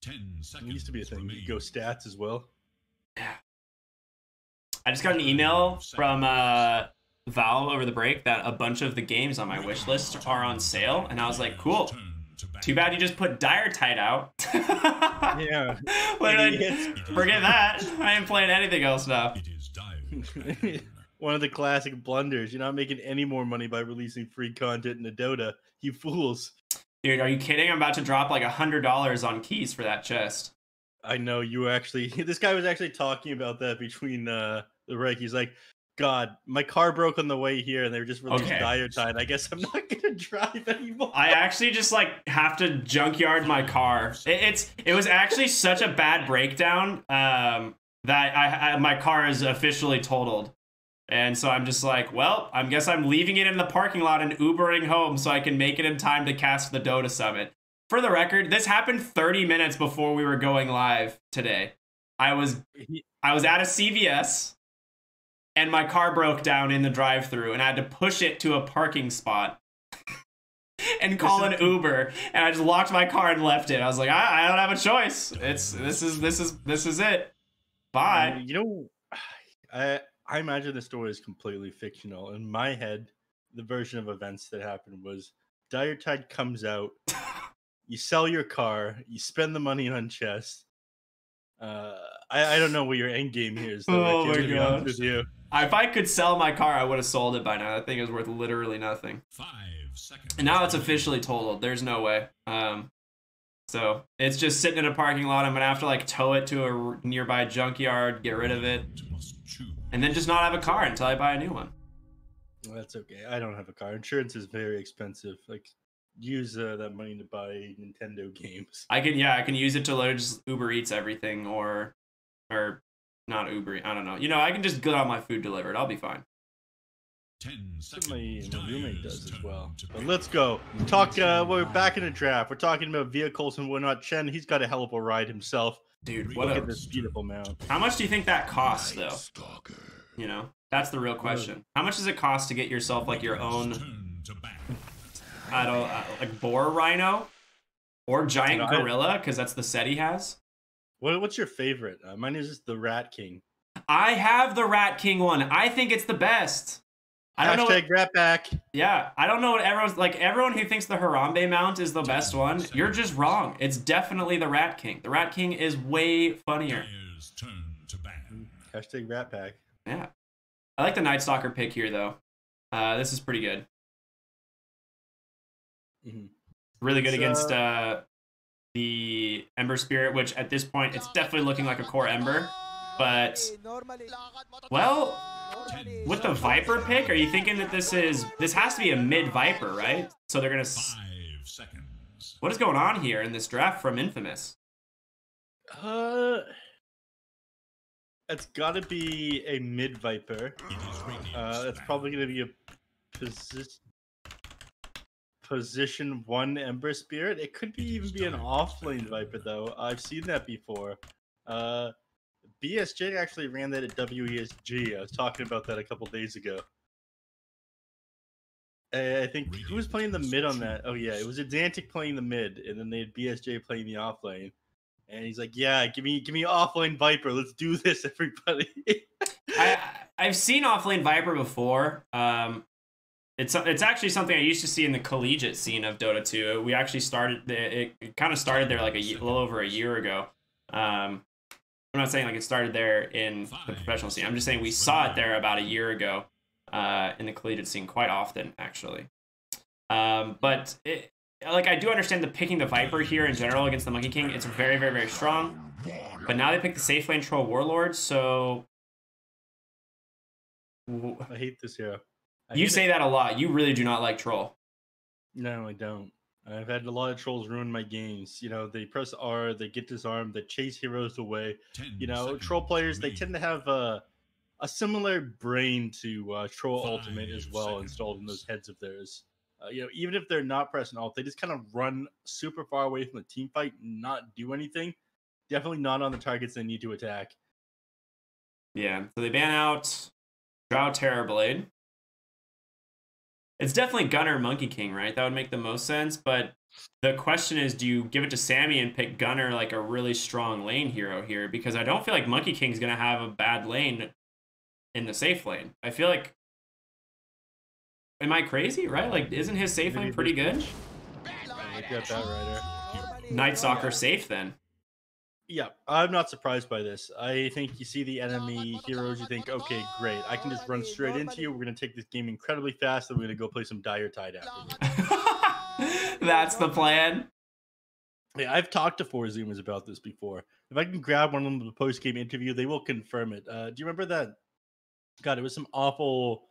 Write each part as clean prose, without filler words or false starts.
It used to be a thing. You go stats as well. Yeah. I just got an email from Valve over the break that a bunch of the games on my wish list are on sale, and I was like, cool. Too bad you just put Dire Tide out. Yeah. Forget that. I ain't playing anything else now. One of the classic blunders. You're not making any more money by releasing free content in the Dota. You fools. Dude, are you kidding? I'm about to drop like $100 on keys for that chest. I know you were actually. This guy was actually talking about that between the break. He's like, God, my car broke on the way here, and they were just released Dire Tide. I guess I'm not gonna drive anymore. I actually just like have to junkyard my car. It was actually such a bad breakdown that my car is officially totaled, and so I'm just like, well, I guess I'm leaving it in the parking lot and Ubering home so I can make it in time to cast the Dota Summit. For the record, this happened 30 minutes before we were going live today. I was at a CVS. And my car broke down in the drive-thru, and I had to push it to a parking spot and call an Uber. And I just locked my car and left it. I was like, I don't have a choice. This is it. Bye. You know, I imagine the story is completely fictional. In my head, the version of events that happened was Dire Tide comes out, you sell your car, you spend the money on chests. I don't know what your end game here is, though. Oh my gosh. With you. If I could sell my car, I would have sold it by now. That thing is worth literally nothing. 5 seconds. And now it's officially totaled. There's no way. So it's just sitting in a parking lot. I'm gonna have to like tow it to a nearby junkyard, get rid of it, and then just not have a car until I buy a new one. Well, that's okay. I don't have a car. Insurance is very expensive. Like, use that money to buy Nintendo games. I can use it to literally just Uber Eats everything, or not Uber. I don't know. You know, I can just get all my food delivered. I'll be fine. 10 seconds. My roommate does as well. But let's go. Talk. We're back in the draft. We're talking about vehicles and whatnot. Chen, he's got a hell of a ride himself. Dude, look at this beautiful mount. How much do you think that costs, though? You know, that's the real question. How much does it cost to get yourself like your own? I don't like boar rhino or giant gorilla, because that's the set he has. What's your favorite? Mine is just the Rat King. I have the Rat King one. I think it's the best. I don't know. Rat back. Yeah, I don't know what everyone's like. Everyone who thinks the Harambe mount is the best one, you're just wrong. It's definitely the Rat King. The Rat King is way funnier. Hashtag Rat Pack. Yeah, I like the Night Stalker pick here though. This is pretty good. Really good against the Ember Spirit, which at this point it's definitely looking like a core Ember. But well, with the Viper pick, are you thinking that this has to be a mid Viper, right? So they're gonna. 5 seconds. What is going on here in this draft from Infamous? It's got to be a mid Viper. That's probably gonna be a position 1 Ember Spirit. It could even be an offlane Viper though. I've seen that before. BSJ actually ran that at WESG. I was talking about that a couple days ago. I think who was playing the mid on that? Oh yeah, it was Adantic playing the mid, and then they had BSJ playing the offlane. And he's like, "Yeah, give me offlane Viper. Let's do this, everybody." I've seen offlane Viper before. It's actually something I used to see in the collegiate scene of Dota 2. We actually started it kind of started there like a little over a year ago. I'm not saying like it started there in the professional scene. I'm just saying we saw it there about a year ago in the collegiate scene quite often, actually. But I do understand the picking the Viper here in general against the Monkey King. It's very, very, very strong. But now they pick the safe lane Troll Warlord, so... I hate this hero. You say that a lot. You really do not like Troll. No, I don't. I've had a lot of trolls ruin my games. You know, they press R, they get disarmed, they chase heroes away. You know, troll players, they tend to have a similar brain to Troll Ultimate as well installed in those heads of theirs. You know, even if they're not pressing alt, they just kind of run super far away from the team fight and not do anything. Definitely not on the targets they need to attack. Yeah, so they ban out Drow Terrorblade. It's definitely Gunner Monkey King, right? That would make the most sense, but The question is, do you give it to Sammy and pick Gunner like a really strong lane hero here? Because I don't feel like Monkey King's going to have a bad lane in the safe lane. I feel like... Am I crazy, right? Like, isn't his safe lane pretty good? I got that right. Night Stalker safe then. Yeah, I'm not surprised by this. I think you see the enemy heroes, you think, okay, great. I can just run straight into you. We're going to take this game incredibly fast, and we're going to go play some Dire Tide after. That's the plan. Yeah, I've talked to 4Zoomers about this before. If I can grab one of them in the post-game interview, they will confirm it. Do you remember that? God, it was some awful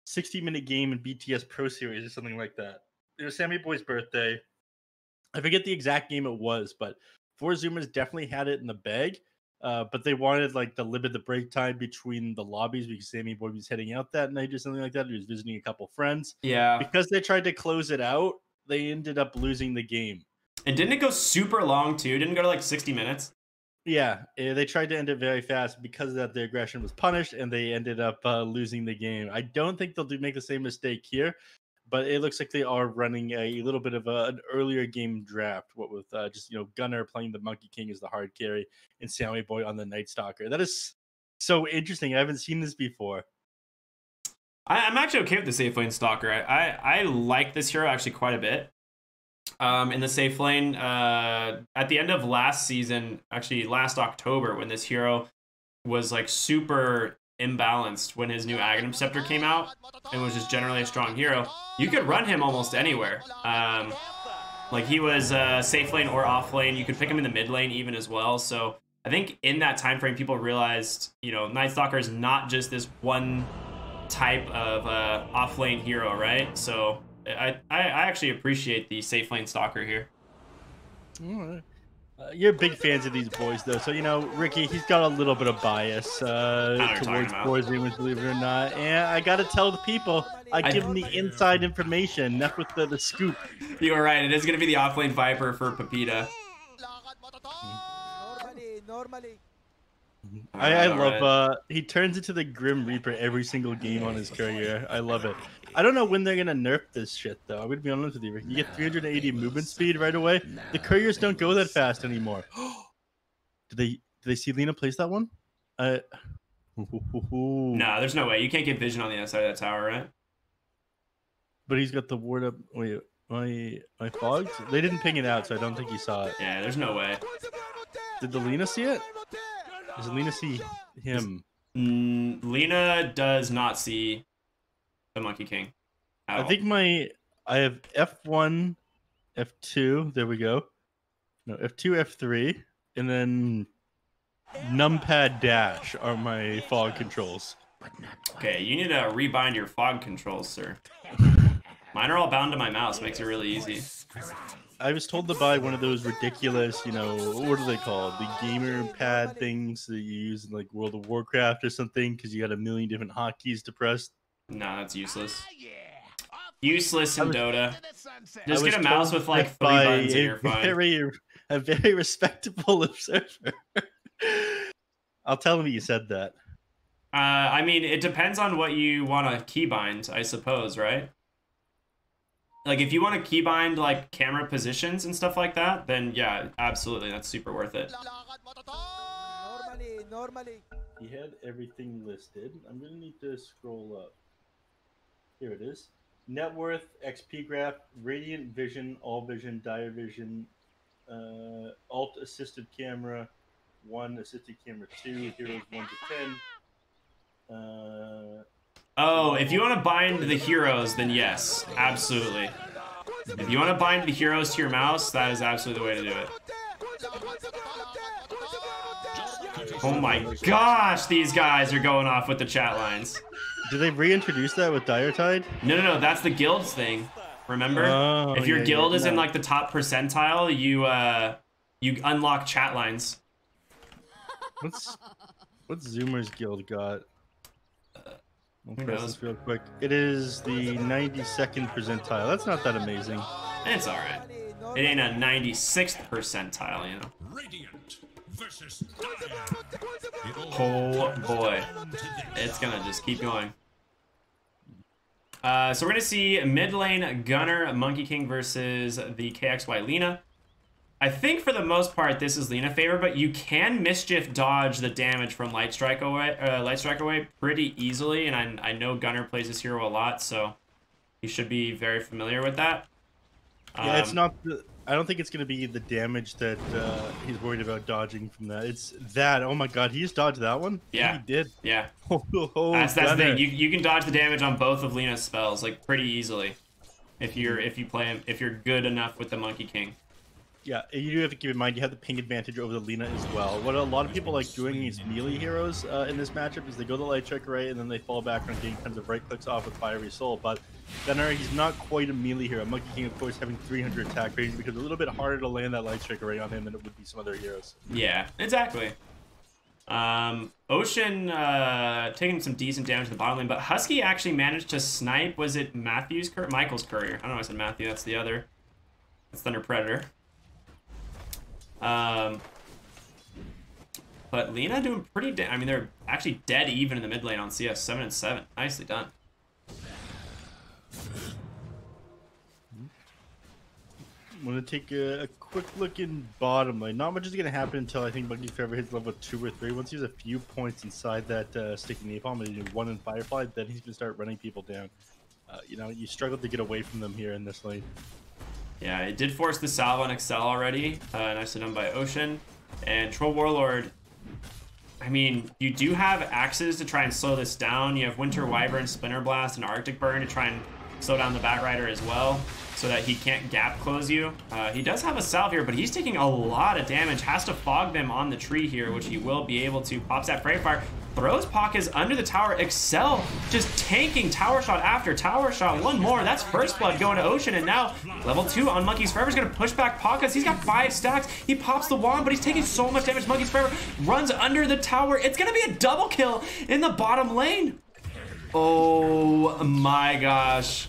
60-minute game in BTS Pro Series or something like that. It was Sammy Boy's birthday. I forget the exact game it was, but 4Zoomers definitely had it in the bag. But they wanted like to limit the break time between the lobbies because Sammy Boy was heading out that night or something like that. He was visiting a couple friends. Yeah. Because they tried to close it out, they ended up losing the game. And didn't it go super long too? Didn't it go to like 60 minutes? Yeah, they tried to end it very fast. Because of that, their aggression was punished, and they ended up losing the game. I don't think they'll make the same mistake here, but it looks like they are running a little bit of an earlier game draft. What with just Gunner playing the Monkey King as the hard carry, and Sammy Boy on the Night Stalker. That is so interesting. I haven't seen this before. I'm actually okay with the safe lane Stalker. I like this hero actually quite a bit. In the safe lane, at the end of last season, actually last October, when this hero was like super imbalanced when his new Aghanim Scepter came out and was just generally a strong hero, you could run him almost anywhere. Like he was safe lane or off lane. You could pick him in the mid lane even as well. So I think in that time frame, people realized, Night Stalker is not just this one type of off lane hero, right? So I actually appreciate the safe lane Stalker here. You're big fans of these boys, though. So, Ricky, he's got a little bit of bias towards 4Zoomers, believe it or not. And I got to tell the people, I give them the inside information, not with the scoop. You are right. It is going to be the offlane Viper for Pepita. I love, he turns into the Grim Reaper every single game on his career. I love it. I don't know when they're going to nerf this shit, though. I'm going to be honest with you, Rick. You get 380 movement speed right away. The couriers don't go that fast anymore. Did they see Lena place that one? No, there's no way. You can't get vision on the other side of that tower, right? But he's got the ward up. Wait, my fogs? They didn't ping it out, so I don't think he saw it. Yeah, there's no way. Did the Lena see it? Does Lena see him? Lena does not see the Monkey King. I think I have F1, F2. There we go. No, F2, F3, and then numpad dash are my fog controls. Okay, you need to rebind your fog controls, sir. Mine are all bound to my mouse. Makes it really easy. I was told to buy one of those ridiculous, what are they called? The gamer pad things that you use in like World of Warcraft or something, because you got a million different hotkeys to press. Nah, that's useless. Useless in Dota. Just get a mouse with like 3 buttons and you're fine. A very respectable observer. I'll tell him you said that. I mean, it depends on what you want to keybind, I suppose, right? Like, if you want to keybind, like, camera positions and stuff like that, then, yeah, absolutely, that's super worth it. He had everything listed. I'm going to need to scroll up. Here it is. Net worth, XP graph, radiant vision, all vision, dire vision, alt assisted camera, 1, assisted camera 2, heroes 1 to 10. Oh, if you want to bind the heroes, then yes, absolutely. If you want to bind the heroes to your mouse, that is absolutely the way to do it. Oh my gosh, these guys are going off with the chat lines. Did they reintroduce that with Dire Tide? No, that's the guilds thing. Remember? Oh, if your guild is in like the top percentile, you unlock chat lines. What's Zoomer's guild got? I'll press this real quick. It is the 92nd percentile. That's not that amazing. It's alright. It ain't a 96th percentile, you know. Oh boy. It's gonna just keep going. So we're going to see mid lane Gunner, Monkey King versus the KXY Lina. I think for the most part this is Lina favor, but you can mischief dodge the damage from Light Strike away pretty easily, and I know Gunner plays this hero a lot, so he should be very familiar with that. Yeah, it's not the. I don't think it's going to be the damage that he's worried about dodging from that. It's that. Oh my god, he just dodged that one? Yeah. He did. Yeah. Oh, that's the thing. You can dodge the damage on both of Lina's spells like pretty easily if you're good enough with the Monkey King. Yeah, you do have to keep in mind you have the ping advantage over the Lina as well. What a lot of people like doing these melee heroes in this matchup is they go the Light Strike Array and then they fall back on getting tons of right clicks off with Fiery Soul. But Gunner, he's not quite a melee hero. Monkey King, of course, having 300 attack range because it's a little bit harder to land that Light Strike Array on him than it would be some other heroes. Yeah, exactly. Ocean taking some decent damage to the bottom lane, but Husky actually managed to snipe. Was it Matthew's courier? Michael's courier. I don't know why I said Matthew. That's the other. That's Thunder Predator. But Lina doing pretty I mean, they're actually dead even in the mid lane on CS, 7 and 7. Nicely done. I'm going to take a quick look in bottom lane. Not much is going to happen until I think Monkey Forever hits level 2 or 3. Once he's a few points inside that sticky napalm and he do 1 in Firefly, then he's going to start running people down. You know, you struggle to get away from them here in this lane. Yeah, it did force the salve on Excel already. Nicely done by Ocean. And Troll Warlord, I mean, you do have axes to try and slow this down. You have Winter Wyvern, Splinter Blast, and Arctic Burn to try and slow down the Batrider as well, so that he can't gap close you. He does have a salve here, but he's taking a lot of damage. Has to fog them on the tree here, which he will be able to. Pops that Freight Fire. Throws Pockets under the tower. Excel just tanking tower shot after tower shot. One more. That's first blood going to Ocean. And now level 2 on Monkey's Forever is going to push back Pockets. He's got 5 stacks. He pops the wand, but he's taking so much damage. Monkey's Forever runs under the tower. It's going to be a double kill in the bottom lane. Oh my gosh.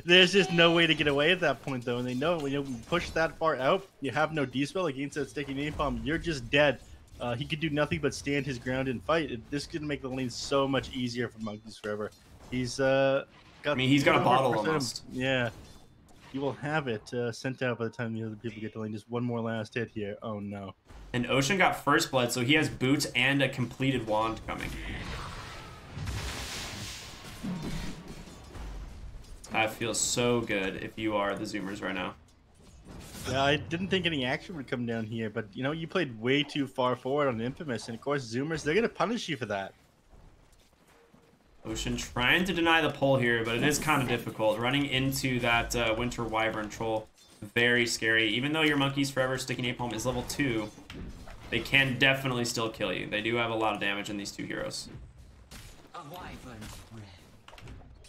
There's just no way to get away at that point, though. And they know when you push that far out, you have no D-spell against that sticky napalm. You're just dead. He could do nothing but stand his ground and fight. This could make the lane so much easier for Monkeys Forever. He's got. I mean, he's got a bottle almost. Yeah, he will have it sent out by the time the other people get to lane. Just one more last hit here. Oh no. And Ocean got first blood, so he has boots and a completed wand coming. That feels so good if you are the Zoomers right now. Yeah, I didn't think any action would come down here, but you know, you played way too far forward on Infamous, and of course, Zoomers, they're gonna punish you for that. Ocean trying to deny the pull here, but it is kind of difficult. Running into that Winter Wyvern Troll, very scary. Even though your Monkeys Forever Sticky Napalm is level 2, they can definitely still kill you. They do have a lot of damage in these two heroes.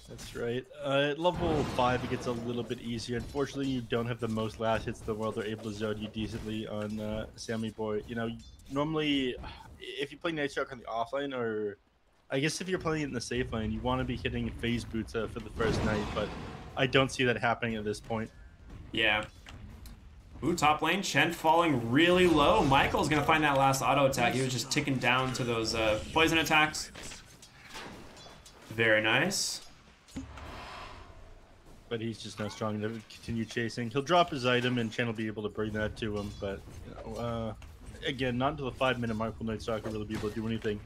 That's right. At level 5, it gets a little bit easier. Unfortunately, you don't have the most last hits in the world. They're able to zone you decently on Sammy Boy. You know, normally, if you play Night Shark on the offline, or I guess if you're playing it in the safe lane, you want to be hitting phase boots for the first night, but I don't see that happening at this point. Yeah. Ooh, top lane, Chen falling really low. Michael's going to find that last auto attack. He was just ticking down to those poison attacks. Very nice. But he's just not strong enough to continue chasing. He'll drop his item, and Chen will be able to bring that to him. But you know, again, not until the 5-minute mark will Night Stalker really be able to do anything.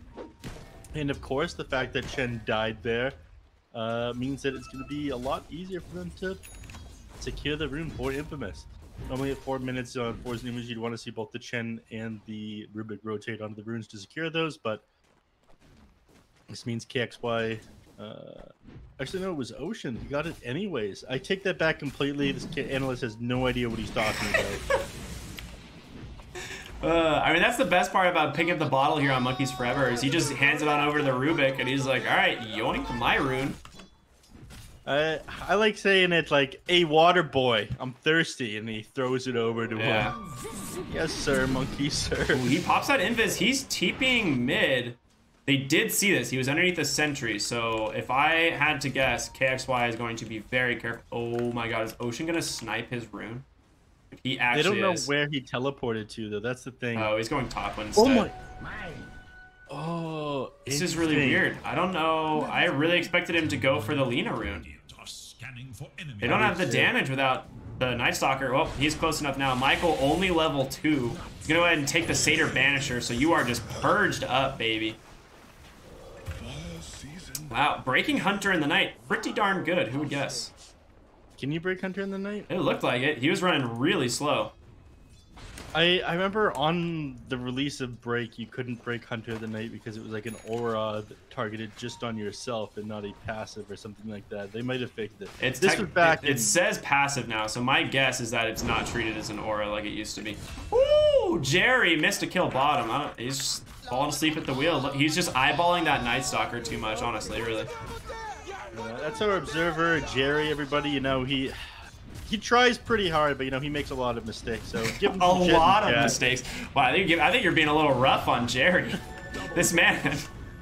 And of course, the fact that Chen died there means that it's going to be a lot easier for them to secure the rune for Infamous. Normally at 4 minutes on 4Zoomers, you'd want to see both the Chen and the Rubik rotate onto the runes to secure those, but this means KXY... actually, no, it was Ocean. He got it anyways. I take that back completely. This analyst has no idea what he's talking about. I mean, that's the best part about picking up the bottle here on Monkeys Forever is he just hands it on over to the Rubik, and he's like, all right, yoink, my rune. I like saying it like, hey, water boy, I'm thirsty, and he throws it over to him. Yes, sir, monkey, sir. Ooh, he pops out Invis. He's TPing mid. They did see this. He was underneath the sentry, so if I had to guess, KXY is going to be very careful. Oh my god, is Ocean going to snipe his rune? He actually They don't know where he teleported to, though. That's the thing. Oh, he's going top one instead. Oh my... Oh, this is really weird. I don't know. I really expected him to go for the Lina rune. They don't have the damage without the Night Stalker. Well, he's close enough now. Michael only level 2. He's gonna go ahead and take the Satyr Banisher, so you are just purged up, baby. Wow, breaking Hunter in the night. Pretty darn good, who would guess? Can you break Hunter in the night? It looked like it. He was running really slow. I remember on the release of Break, you couldn't break Hunter of the Night because it was like an aura that targeted just on yourself and not a passive or something like that. They might have fixed it. It says passive now, so my guess is that it's not treated as an aura like it used to be. Ooh, Jerry missed a kill bottom. He's just falling asleep at the wheel. He's just eyeballing that Night Stalker too much, honestly, really. That's our observer, Jerry, everybody. You know, he tries pretty hard, but you know he makes a lot of mistakes. So give him a lot of mistakes. Wow, I think you're being a little rough on Jerry. This man,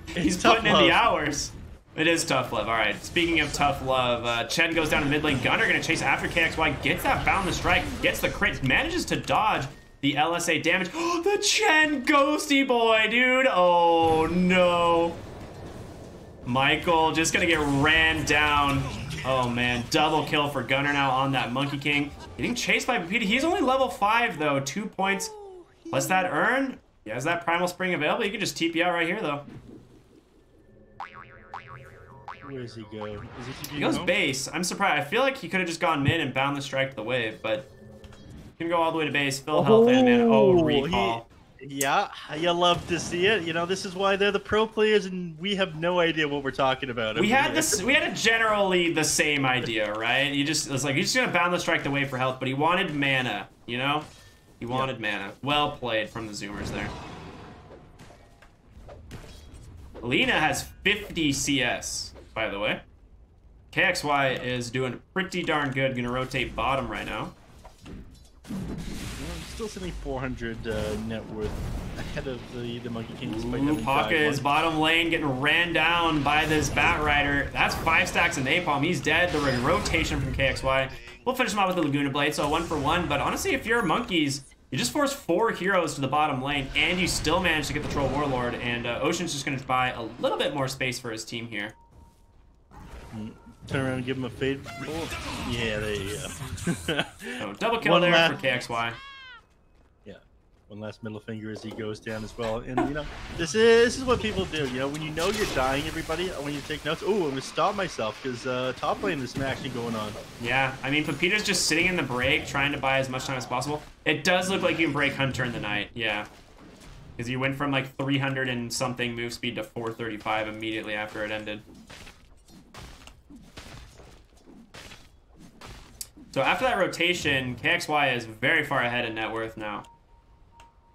he's putting in the hours. It is tough love. All right. Speaking of tough love, Chen goes down to mid lane. Gunnar gonna chase after KXY, gets that boundless strike, gets the crit, manages to dodge the LSA damage. Oh, the Chen ghosty boy, dude. Oh no. Michael just gonna get ran down. Oh man, double kill for Gunnar now on that Monkey King. Getting chased by Pepita. He's only level 5 though. 2 points plus that earn. He has that Primal Spring available. You can just TP out right here though. Where does he go? Is he goes base. I'm surprised. I feel like he could have just gone mid and bound the strike the wave, but he can go all the way to base. Fill health and mana. Oh, recall. Yeah, you love to see it. You know, this is why they're the pro players, and we have no idea what we're talking about. We had a generally the same idea, right? It's like he's just gonna bound the strike the way for health, but he wanted mana. You know, he wanted mana. Well played from the Zoomers there. Lina has 50 CS, by the way. KXY is doing pretty darn good. Gonna rotate bottom right now. Still sitting 400 net worth ahead of the Monkey King. Paka is bottom lane getting ran down by this Bat Rider. That's 5 stacks of napalm. He's dead. The rotation from KXY. We'll finish him off with the Laguna Blade, so 1 for 1. But honestly, if you're Monkeys, you just force 4 heroes to the bottom lane, and you still manage to get the Troll Warlord. And Ocean's just going to buy a little bit more space for his team here. Turn around and give him a fade. Oh, yeah, there you go. So double kill there for KXY. Yeah, one last middle finger as he goes down as well. And you know, this is what people do. You know, when you know you're dying, everybody, I want you to take notes. Oh, I'm gonna stop myself because top lane there's some action going on. Yeah, I mean, Pepita's just sitting in the break, trying to buy as much time as possible. It does look like you can break Hunter in the night. Yeah, because you went from like 300 and something move speed to 435 immediately after it ended. So after that rotation, KXY is very far ahead in net worth now.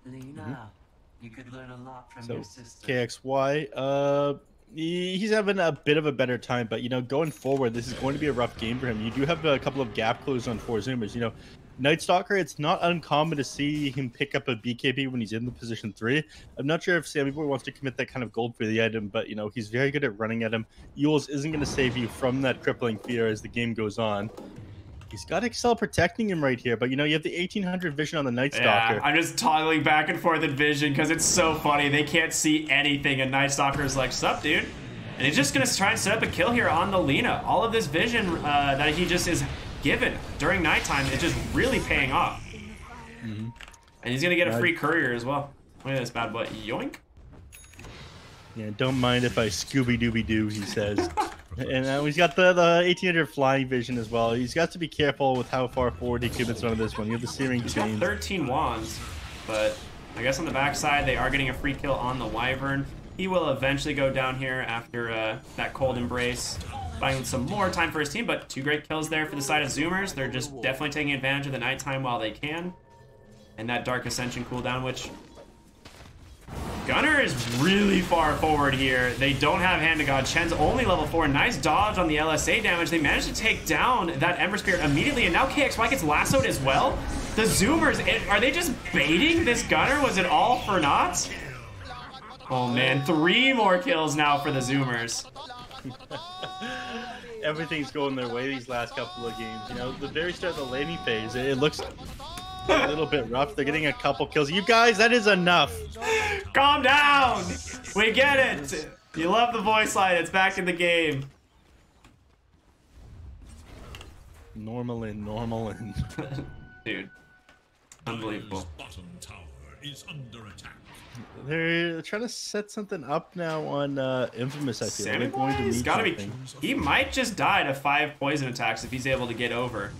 Lina, you could learn a lot from your sister. KXY, he's having a bit of a better time, but you know, going forward, this is going to be a rough game for him. You do have a couple of gap close on 4Zoomers. You know, Night Stalker, it's not uncommon to see him pick up a BKB when he's in the position 3. I'm not sure if Sammy Boy wants to commit that kind of gold for the item, but you know, he's very good at running at him. Yules isn't going to save you from that crippling fear as the game goes on. He's got Excel protecting him right here, but you know, you have the 1800 vision on the Night Stalker. Yeah, I'm just toggling back and forth in vision because it's so funny. They can't see anything, and Night Stalker's like, sup, dude? And he's just going to try and set up a kill here on the Lina. All of this vision that he just is given during nighttime is just really paying off. And he's going to get a free courier as well. Look at this bad boy. Yoink. Yeah, don't mind if I Scooby-Dooby-Doo, he says. And he's got the 1800 flying vision as well. He's got to be careful with how far forward he commits on this one. You have the searing He's got 13 wands, but I guess on the backside they are getting a free kill on the Wyvern. He will eventually go down here after that cold embrace, buying some more time for his team, but 2 great kills there for the side of Zoomers. They're just definitely taking advantage of the nighttime while they can. And that Dark Ascension cooldown, which Gunnar is really far forward here. They don't have Hand to God. Chen's only level 4. Nice dodge on the LSA damage. They managed to take down that Ember Spirit immediately, and now KXY gets lassoed as well. The Zoomers, are they just baiting this Gunnar? Was it all for naught? Oh man, 3 more kills now for the Zoomers. Everything's going their way these last couple of games. You know, the very start of the laning phase, it looks a little bit rough. They're getting a couple kills. You guys, that is enough. Calm down. We get it. You love the voice line. It's back in the game. Normal in. Dude. Unbelievable. They're trying to set something up now on Infamous, I feel. Sammy Boy's gotta be. He might just die to 5 poison attacks if he's able to get over.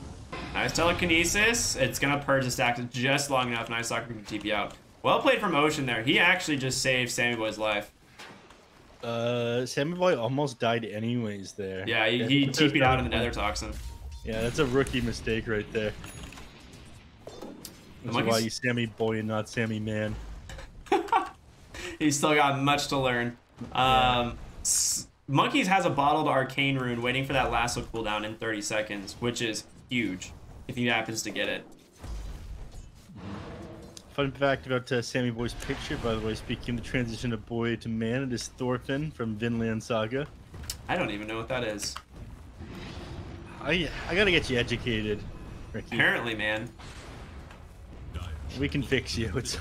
Nice telekinesis. It's gonna purge the stack just long enough. Nice soccer can TP out. Well played from Ocean there. He actually just saved Sammy Boy's life. Sammy Boy almost died anyways there. Yeah, he TP'd out in the Nether Toxin. Yeah, that's a rookie mistake right there. That's why you Sammy Boy and not Sammy Man. He's still got much to learn. Monkeys has a bottled arcane rune waiting for that lasso cooldown in 30 seconds, which is huge if he happens to get it. Fun fact about Sammy Boy's picture, by the way, speaking of the transition of boy to man, it is Thorfinn from Vinland Saga. I don't even know what that is. I gotta get you educated, Ricky. Apparently, man. We can fix you. It's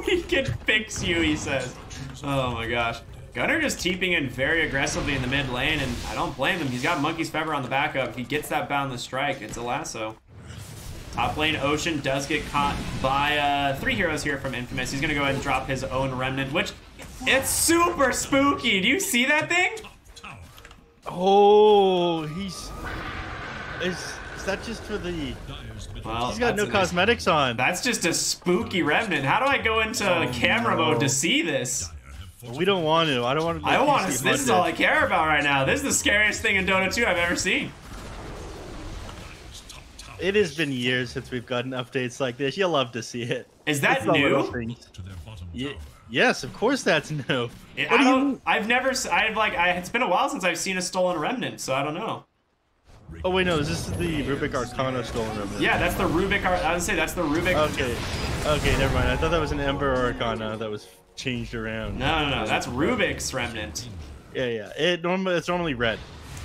We can fix you, he says. Oh my gosh. Gunner just TPing in very aggressively in the mid lane, and I don't blame him. He's got Monkey's Feather on the backup. If he gets that boundless strike, it's a lasso. Top lane, Ocean does get caught by 3 heroes here from Infamous. He's gonna go ahead and drop his own remnant, which it's super spooky. Do you see that thing? Oh, is that just for the... Well, he's got no cosmetics on. That's just a spooky remnant. How do I go into camera mode to see this? We don't want to. I don't want to. I want to. This is all I care about right now. This is the scariest thing in Dota 2 I've ever seen. It has been years since we've gotten updates like this. You'll love to see it. Is that new? Yes, of course that's new. It's been a while since I've seen a stolen remnant, so I don't know. Oh wait, no, this is the Rubik Arcana stolen remnant. Yeah, that's the Rubik. I would say that's the Rubik. Okay, never mind. I thought that was an Ember Arcana that was changed around. No, that's Rubik's remnant. Yeah. It's normally red.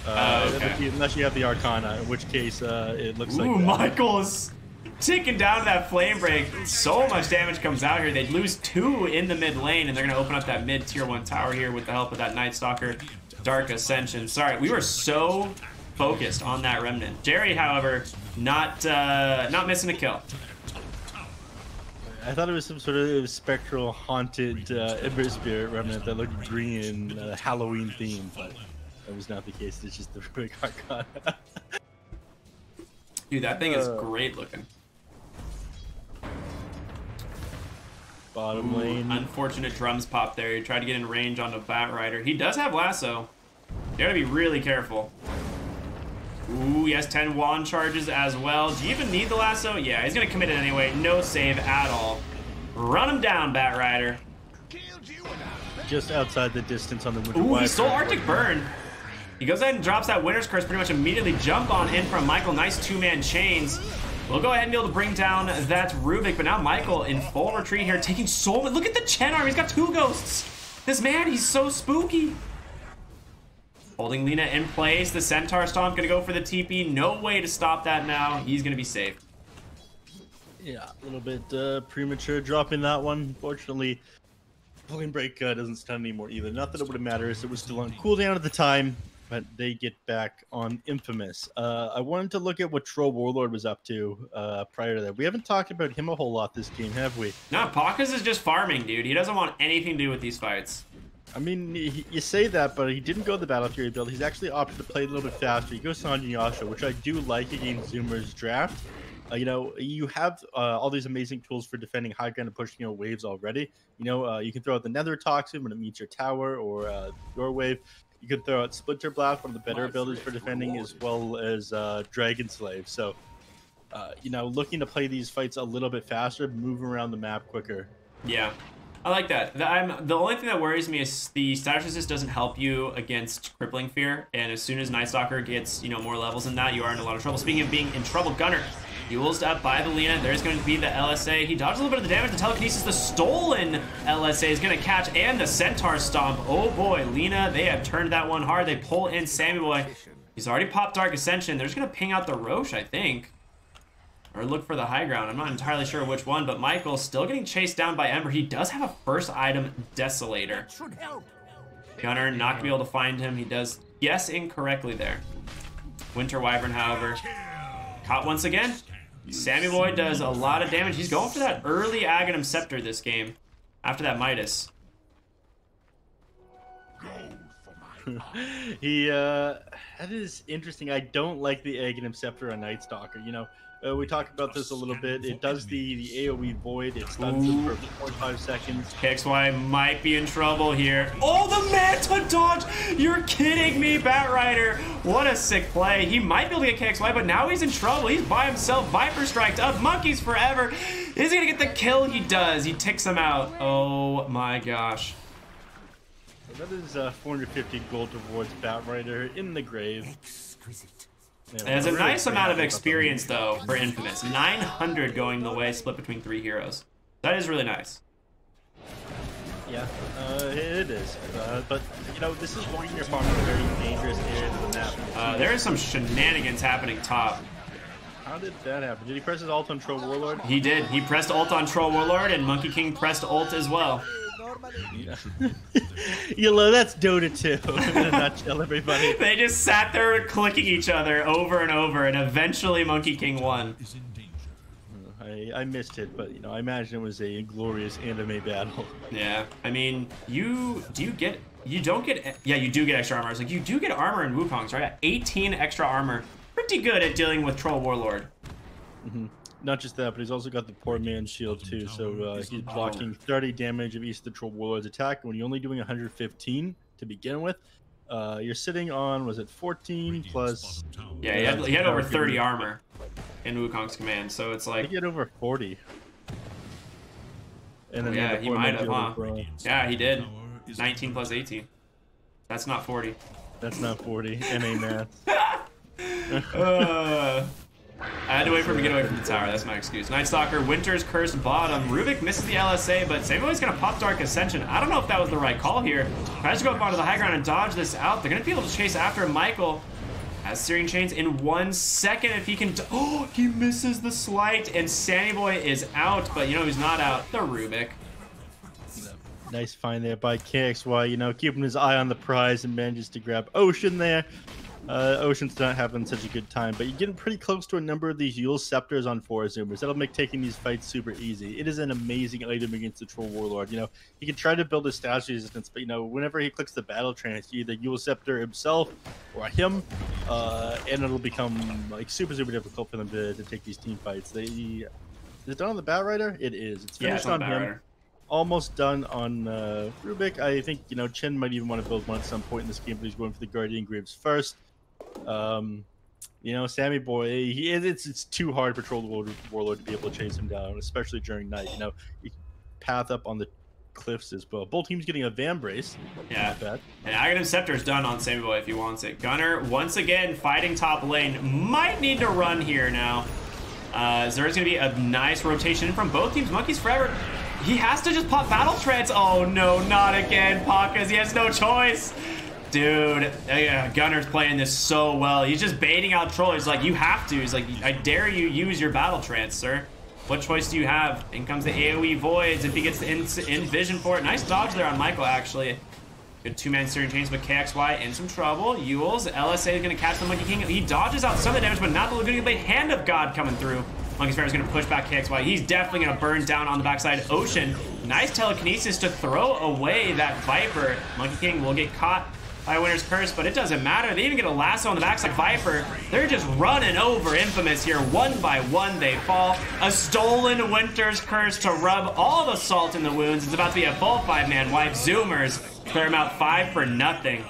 Okay. Unless you have the Arcana, in which case it looks like. Ooh, Michael is ticking down to that flame break. So much damage comes out here. They'd lose 2 in the mid lane, and they're gonna open up that mid tier 1 tower here with the help of that Night Stalker, Dark Ascension. Sorry, we were so focused on that remnant. Jerry, however, not missing a kill. I thought it was some sort of spectral, haunted Ember Spirit remnant that looked green, Halloween themed, but that was not the case. It's just the Rubik Arcana. Dude, that thing is great looking. Bottom lane. Unfortunate drums pop there. He tried to get in range on the Bat Rider. He does have lasso. You gotta be really careful. Ooh, he has 10 wand charges as well. Do you even need the lasso? Yeah, he's gonna commit it anyway. No save at all. Run him down, Bat Rider. Just outside the distance on the Winter Ooh, he stole Arctic Burn. He goes ahead and drops that Winter's Curse pretty much immediately. Jump on in from Michael. Nice 2-man chains. We'll go ahead and be able to bring down that Rubik, but now Michael in full retreat here, taking so much. Look at the Chen arm. He's got 2 ghosts. This man, he's so spooky. Holding Lina in place. The Centaur Stomp gonna go for the TP. No way to stop that now. He's gonna be safe. Yeah, a little bit premature dropping that one. Unfortunately, Flame Break doesn't stun anymore either. Not that it would have mattered, as it was still on cooldown at the time, but they get back on Infamous. I wanted to look at what Troll Warlord was up to prior to that. We haven't talked about him a whole lot this game, have we? No, Pakas is just farming, dude. He doesn't want anything to do with these fights. I mean, you say that, but he didn't go the Battle Fury build. He's actually opted to play a little bit faster. He goes Sanjin Yasha, which I do like against Zoomer's draft. You know, you have all these amazing tools for defending high ground and pushing out waves already. You know, you can throw out the Nether Toxin when it meets your tower or your wave. You can throw out Splinter Blast, one of the better abilities for defending, as well as Dragon Slave. So, you know, looking to play these fights a little bit faster, move around the map quicker. Yeah. I like that. The only thing that worries me is the status resist doesn't help you against Crippling Fear, and as soon as Night Stalker gets, you know, more levels than that, you are in a lot of trouble. Speaking of being in trouble, Gunner fuels up by the Lina. There's going to be the LSA. He dodges a little bit of the damage. The telekinesis, the stolen LSA is going to catch, and the Centaur Stomp. Oh boy, Lina, they have turned that one hard. They pull in Sammy Boy. He's already popped Dark Ascension. They're just going to ping out the Roche, I think. or look for the high ground. I'm not entirely sure which one, but Michael still getting chased down by Ember. He does have a first item, Desolator. Gunner not gonna be able to find him. He does guess incorrectly there. Winter Wyvern, however, caught once again. Sammy Boy does a lot of damage. He's going for that early Aghanim Scepter this game after that Midas. That is interesting. I don't like the Aghanim Scepter on Night Stalker. You know, we talked about this a little bit. It does the AoE Void. It stuns him for 45 seconds. KXY might be in trouble here. Oh, the Manta dodge! You're kidding me, Batrider. What a sick play. He might be able to get KXY, but now he's in trouble. He's by himself. Viper striked up. Monkeys forever. Is he gonna get the kill? He does. He ticks him out. Oh my gosh. That is 450 gold towards Batrider in the grave. Yeah, there's a nice amount of experience, though, for Infamous. 900 going the way, split between 3 heroes. That is really nice. Yeah, it is. But, you know, this is when you're farming a very dangerous area of the map. There is some shenanigans happening top. How did that happen? Did he press his ult on Troll Warlord? He did. He pressed ult on Troll Warlord, and Monkey King pressed ult as well. Yeah. That's Dota 2 in a nutshell, everybody. They just sat there clicking each other over and over, and eventually Monkey King won. I missed it, but you know, I imagine it was a glorious anime battle. Yeah, I mean, you do get extra armor. It's like you do get armor in Wukong's, right? 18 extra armor, pretty good at dealing with Troll Warlord. Not just that, but he's also got the poor man's shield too, so he's blocking 30 damage of each of the Troll Warlord's attack. When you're only doing 115 to begin with, you're sitting on, was it 14 plus? Yeah, he had over 30 armor in Wukong's command, so it's like... He had over 40. And then yeah, he might have, huh? Yeah, he did. 19 plus 18. That's not 40. That's not 40. NA math. I had to wait for him to get away from the tower. That's my excuse. Night Stalker, Winter's Curse bottom. Rubik misses the LSA, but Samuel's going to pop Dark Ascension. I don't know if that was the right call here. Tries to go up onto the high ground and dodge this out. They're going to be able to chase after him. Michael has Searing Chains in 1 second if he can... Oh, he misses the slight, and Sammy Boy is out, but you know who's not out? The Rubik. Nice find there by KXY, you know, keeping his eye on the prize and manages to grab Ocean there. Ocean's not having such a good time, but you're getting pretty close to a number of these Yule Scepters on 4Zoomers. That'll make taking these fights super easy. It is an amazing item against the Troll Warlord. You know, he can try to build a status resistance, but you know, whenever he clicks the battle trance, either Yule Scepter himself or him, and it'll become like super difficult for them to take these team fights. Is it done on the Batrider? It is. It's finished on him. Almost done on Rubik. I think, you know, Chen might even want to build one at some point in this game, but he's going for the Guardian Greaves first. You know, Sammy Boy, it's too hard for Troll Warlord to be able to chase him down, especially during night. You know, you can path up on the cliffs as well. Both teams getting a Van Brace. Yeah. And Aghanim Scepter's done on Sammy Boy if he wants it. Gunner, once again, fighting top lane. Might need to run here now. There's going to be a nice rotation from both teams. Monkeys forever. He has to just pop Battle Trance. Oh, no, not again, Pakas. He has no choice. Dude, Gunner's playing this so well. He's just baiting out Troll. He's like, you have to. He's like, I dare you use your Battle Trance, sir. What choice do you have? In comes the AoE Voids if he gets the in vision for it. Nice dodge there on Michael, actually. Good two-man Searing Chains, but KXY in some trouble. Yules, LSA is going to catch the Monkey King. He dodges out some of the damage, but not the Laguna Blade. Hand of God coming through. Monkey's Fair is going to push back KXY. He's definitely going to burn down on the backside. Ocean, nice telekinesis to throw away that Viper. Monkey King will get caught by Winter's Curse, but it doesn't matter. They even get a lasso on the backside. Viper, they're just running over Infamous here. One by one, they fall. A stolen Winter's Curse to rub all the salt in the wounds. It's about to be a full 5-man wipe. Zoomers clear him out 5 for nothing.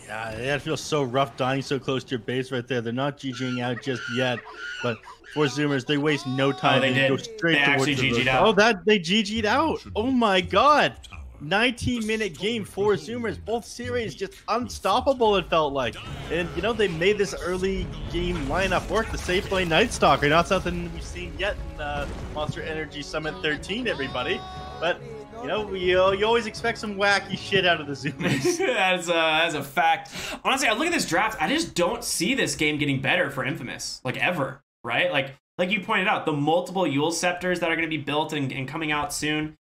Yeah, that feels so rough dying so close to your base right there. They're not GGing out just yet, but 4Zoomers, they waste no time. Oh, they did. Go straight they actually GG'd out. Oh, they GG'd out. Oh my God. 19-minute game, 4Zoomers, both series just unstoppable, it felt like. And, you know, they made this early game lineup work. The safe lane Night Stalker, not something we've seen yet in Monster Energy Summit 13, everybody. But, you know, you always expect some wacky shit out of the Zoomers. That's a fact. Honestly, I look at this draft, I just don't see this game getting better for Infamous, like, ever. right? Like you pointed out, the multiple Yule Scepters that are going to be built and coming out soon.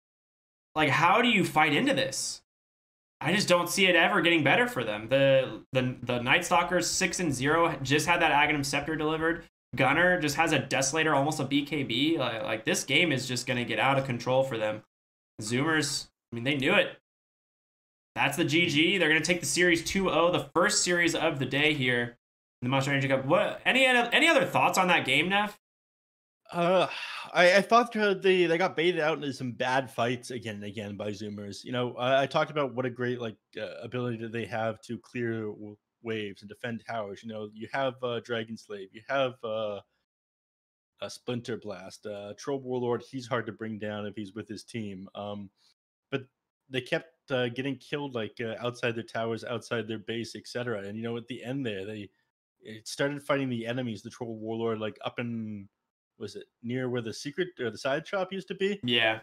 Like, how do you fight into this? I just don't see it ever getting better for them. The Night Stalkers 6-0 just had that Aghanim Scepter delivered. Gunner just has a Desolator, almost a BKB. Like this game is just going to get out of control for them. Zoomers, I mean, they knew it. That's the GG. They're going to take the series 2-0, the first series of the day here in the Monster Energy Cup. What? Any other thoughts on that game, Neph? I thought they got baited out into some bad fights again and again by Zoomers. You know, I talked about what a great ability that they have to clear waves and defend towers. You know, you have Dragon Slave, you have a Splinter Blast, Troll Warlord. He's hard to bring down if he's with his team. But they kept getting killed outside their towers, outside their base, etc. And you know, at the end there, they started fighting the enemies, the Troll Warlord, like up in, was it near where the secret or the side shop used to be? Yeah.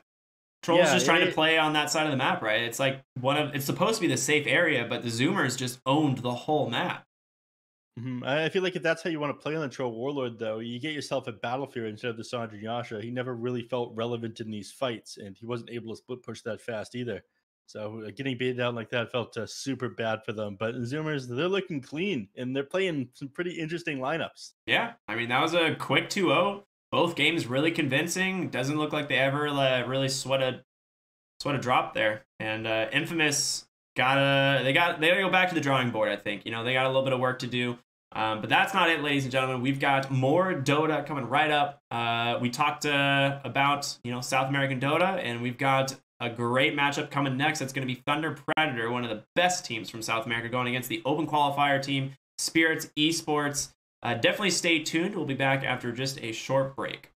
Troll's just trying to play on that side of the map, right? It's like it's supposed to be the safe area, but the Zoomers just owned the whole map. I feel like if that's how you want to play on the Troll Warlord, though, you get yourself a Battlefield instead of the Sandra Yasha. He never really felt relevant in these fights, and he wasn't able to split push that fast either. So getting baited down like that felt super bad for them. But Zoomers, they're looking clean, and they're playing some pretty interesting lineups. Yeah, I mean, that was a quick 2-0. Both games really convincing. Doesn't look like they ever really sweat a drop there. And Infamous they gotta go back to the drawing board. I think, you know, they got a little bit of work to do. But that's not it, ladies and gentlemen. We've got more Dota coming right up. We talked about, you know, South American Dota, and we've got a great matchup coming next. That's going to be Thunder Predator, one of the best teams from South America, going against the Open Qualifier team, Spirits Esports. Definitely stay tuned. We'll be back after just a short break.